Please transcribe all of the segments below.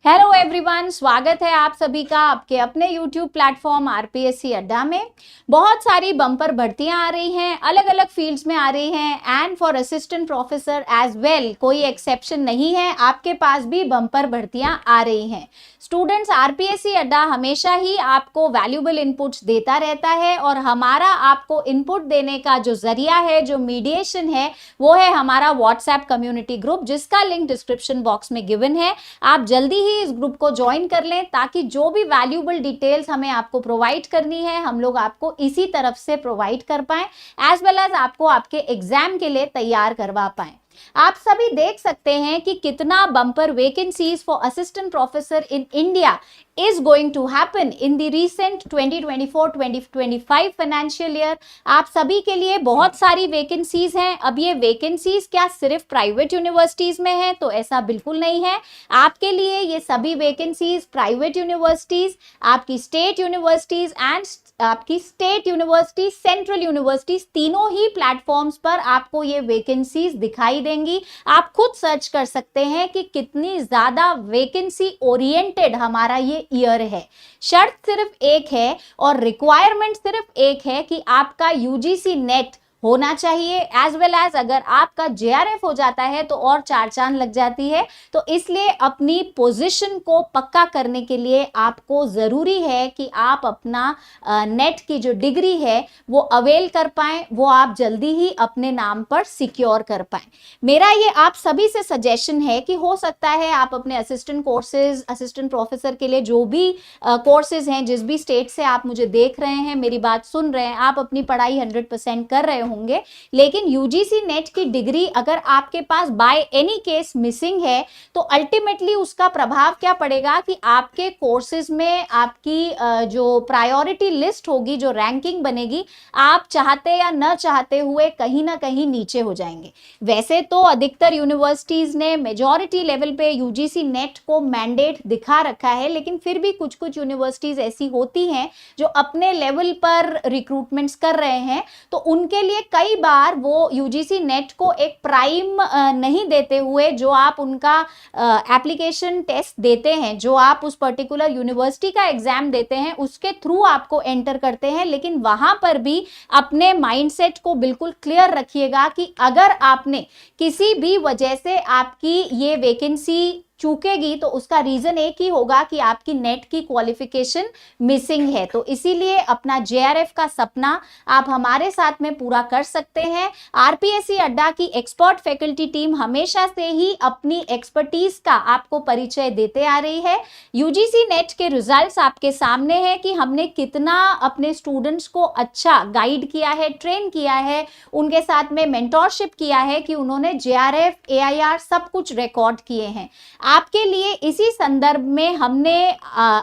Hello everyone, स्वागत है आप सभी का आपके अपने यूट्यूब प्लेटफॉर्म आरपीएससी अड्डा में। बहुत सारी बम्पर भर्तियां आ रही हैं, अलग अलग फील्ड्स में आ रही हैं and for assistant professor as well कोई एक्सेप्शन नहीं है, आपके पास भी बम्पर भर्तियां आ रही हैं। स्टूडेंट्स, आरपीएससी अड्डा हमेशा ही आपको वैल्यूएबल इनपुट्स देता रहता है और हमारा आपको इनपुट देने का जो जरिया है, जो मीडिएशन है, वो है हमारा व्हाट्सएप कम्युनिटी ग्रुप, जिसका लिंक डिस्क्रिप्शन बॉक्स में गिवन है। आप जल्दी ही इस ग्रुप को ज्वाइन कर लें ताकि जो भी वैल्यूएबल डिटेल्स हमें आपको प्रोवाइड करनी है, हम लोग आपको इसी तरफ से प्रोवाइड कर पाएं, एज वेल एज आपको आपके एग्जाम के लिए तैयार करवा पाएं। आप सभी देख सकते हैं कि कितना bumper vacancies for assistant professor in India is going to happen in the recent 2024-2025 financial year. आप सभी के लिए बहुत सारी वैकेंसीज हैं। अब ये वैकेंसीज क्या सिर्फ प्राइवेट यूनिवर्सिटीज में है? तो ऐसा बिल्कुल नहीं है। आपके लिए ये सभी वैकेंसीज प्राइवेट यूनिवर्सिटीज, आपकी स्टेट यूनिवर्सिटीज एंड आपकी स्टेट यूनिवर्सिटी, सेंट्रल यूनिवर्सिटीज, तीनों ही प्लेटफॉर्म्स पर आपको ये वैकेंसीज दिखाई देंगी। आप खुद सर्च कर सकते हैं कि कितनी ज्यादा वैकेंसी ओरिएंटेड हमारा ये ईयर है। शर्त सिर्फ एक है और रिक्वायरमेंट सिर्फ एक है कि आपका यूजीसी नेट होना चाहिए, एज वेल एज अगर आपका जेआरएफ हो जाता है तो और चार चांद लग जाती है। तो इसलिए अपनी पोजीशन को पक्का करने के लिए आपको जरूरी है कि आप अपना नेट की जो डिग्री है वो अवेल कर पाएं, वो आप जल्दी ही अपने नाम पर सिक्योर कर पाएं। मेरा ये आप सभी से सजेशन है कि हो सकता है आप अपने असिस्टेंट कोर्सेज, असिस्टेंट प्रोफेसर के लिए जो भी कोर्सेज हैं, जिस भी स्टेट से आप मुझे देख रहे हैं, मेरी बात सुन रहे हैं, आप अपनी पढ़ाई 100% कर रहे होंगे, लेकिन यूजीसी नेट की डिग्री अगर आपके पास बाय एनी केस मिसिंग है तो अल्टीमेटली उसका प्रभाव क्या पड़ेगा कि आपके कोर्सेज में आपकी जो प्रायोरिटी लिस्ट होगी, जो रैंकिंग बनेगी, आप चाहते या न चाहते हुए कहीं ना कहीं नीचे हो जाएंगे। वैसे तो अधिकतर यूनिवर्सिटीज ने मेजॉरिटी लेवल पे यूजीसी नेट को मैंडेट दिखा रखा है, लेकिन फिर भी कुछ कुछ यूनिवर्सिटीज ऐसी होती हैं जो अपने लेवल पर रिक्रूटमेंट्स कर रहे हैं, तो उनके लिए कई बार वो यूजीसी नेट को एक प्राइम नहीं देते हुए, जो आप उनका एप्लीकेशन टेस्ट देते हैं, जो आप उस पर्टिकुलर यूनिवर्सिटी का एग्जाम देते हैं, उसके थ्रू आपको एंटर करते हैं। लेकिन वहां पर भी अपने माइंडसेट को बिल्कुल क्लियर रखिएगा कि अगर आपने किसी भी वजह से आपकी ये वैकेंसी चूकेगी तो उसका रीजन एक ही होगा कि आपकी नेट की क्वालिफिकेशन मिसिंग है। तो इसीलिए अपना जेआरएफ का सपना आप हमारे साथ में पूरा कर सकते हैं। आरपीएससी अड्डा की एक्सपर्ट फैकल्टी टीम हमेशा से ही अपनी एक्सपर्टीज का आपको परिचय देते आ रही है। यूजीसी नेट के रिजल्ट्स आपके सामने है कि हमने कितना अपने स्टूडेंट्स को अच्छा गाइड किया है, ट्रेन किया है, उनके साथ में मेंटोरशिप किया है कि उन्होंने जेआरएफ, एआईआर सब कुछ रिकॉर्ड किए हैं। आपके लिए इसी संदर्भ में हमने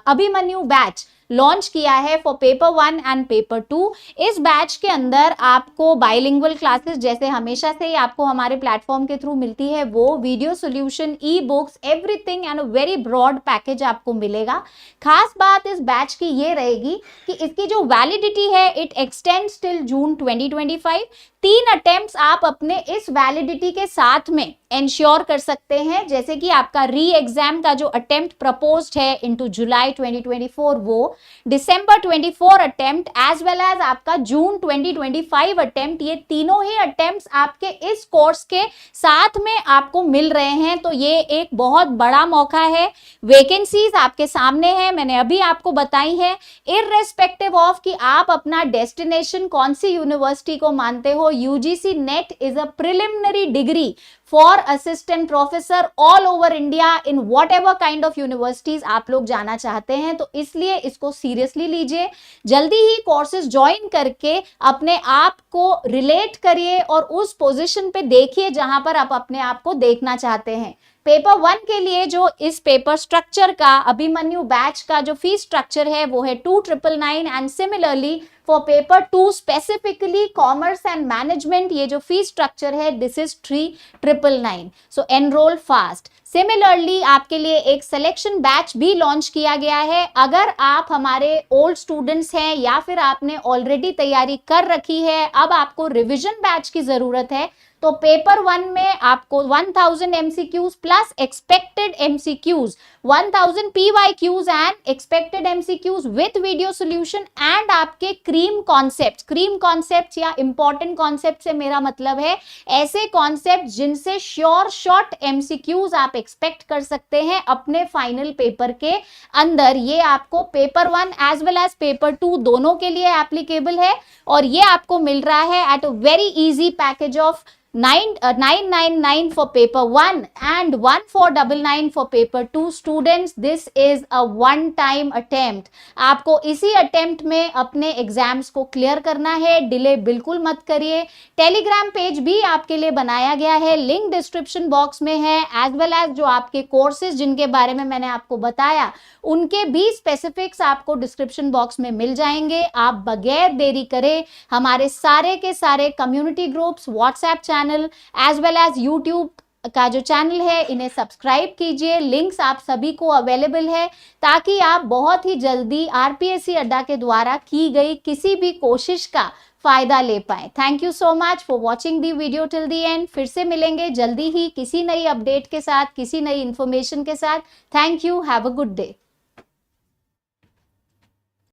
अभिमन्यु बैच लॉन्च किया है फॉर पेपर 1 एंड पेपर 2। इस बैच के अंदर आपको बाइलिंगुअल क्लासेस, जैसे हमेशा से ही आपको हमारे प्लेटफॉर्म के थ्रू मिलती है, वो video solution, e books, everything and a very broad package आपको मिलेगा। खास बात इस बैच की ये रहेगी कि इसकी जो वैलिडिटी है it extends till June 2025। 3 attempts आप अपने इस वैलिडिटी के साथ में इंश्योर कर सकते हैं, जैसे कि आपका री एग्जाम का जो अटेम्प्ट प्रपोज्ड है इनटू जुलाई 2024, वो दिसंबर 24 अटेम्प्ट एज वेल एज आपका जून 2025 अटेम्प्ट, ये तीनों ही अटेम्प्ट्स आपके इस कोर्स के साथ में आपको मिल रहे हैं। तो ये एक बहुत बड़ा मौका है। वैकेंसीज आपके सामने है, मैंने अभी आपको बताई है, इररेस्पेक्टिव ऑफ कि आप अपना डेस्टिनेशन कौन सी यूनिवर्सिटी को मानते हो। UGC net is a preliminary degree for assistant professor all over India in what ever kind of universities आप लोग जाना चाहते हैं। तो इसलिए इसको सीरियसली लीजिए, जल्दी ही कोर्सेज ज्वाइन करके अपने आप को रिलेट करिए और उस पोजीशन पे देखिए जहां पर आप अपने आप को देखना चाहते हैं। पेपर 1 के लिए जो इस पेपर स्ट्रक्चर का, अभिमन्यु बैच का जो फीस स्ट्रक्चर है वो है 2,999 and similarly for paper 2 specifically commerce and management, ये जो फीस स्ट्रक्चर है this is 3,999। So enrol fast. Similarly आपके लिए एक सिलेक्शन बैच भी लॉन्च किया गया है। अगर आप हमारे ओल्ड स्टूडेंट्स हैं या फिर आपने ऑलरेडी तैयारी कर रखी है, अब आपको रिवीजन बैच की जरूरत है, तो पेपर 1 में आपको 1000 MCQs plus expected MCQs, 1000 PYQs and expected MCQs with video solution and आपके क्रीम कॉन्सेप्ट या इंपॉर्टेंट कॉन्सेप्ट से मेरा मतलब है ऐसे कॉन्सेप्ट जिनसे श्योर शॉर्ट MCQs आप एक्सपेक्ट कर सकते हैं अपने फाइनल पेपर के अंदर। ये आपको paper 1 as well as paper 2 दोनों के लिए एप्लीकेबल है और ये आपको मिल रहा है at a very easy package of 999 for paper 1 and 1499 for paper 2. Students, this is a one time attempt. आपको इसी अटेम्प्ट में अपने एग्जाम्स को क्लियर करना है, डिले बिल्कुल मत करिए। टेलीग्राम पेज भी आपके लिए बनाया गया है, लिंक डिस्क्रिप्शन बॉक्स में है, एज वेल एज जो आपके कोर्सेज जिनके बारे में मैंने आपको बताया उनके भी स्पेसिफिक्स आपको डिस्क्रिप्शन बॉक्स में मिल जाएंगे। आप बगैर देरी करे हमारे सारे के सारे community groups, WhatsApp channel as well as YouTube का जो चैनल है इन्हें सब्सक्राइब कीजिए। लिंक्स आप सभी को अवेलेबल है ताकि आप बहुत ही जल्दी आरपीएससी अड्डा के द्वारा की गई किसी भी कोशिश का फायदा ले पाए। Thank you so much for watching the video till the and. फिर से मिलेंगे जल्दी ही किसी नई अपडेट के साथ, किसी नई इंफॉर्मेशन के साथ। Thank you, have a good day.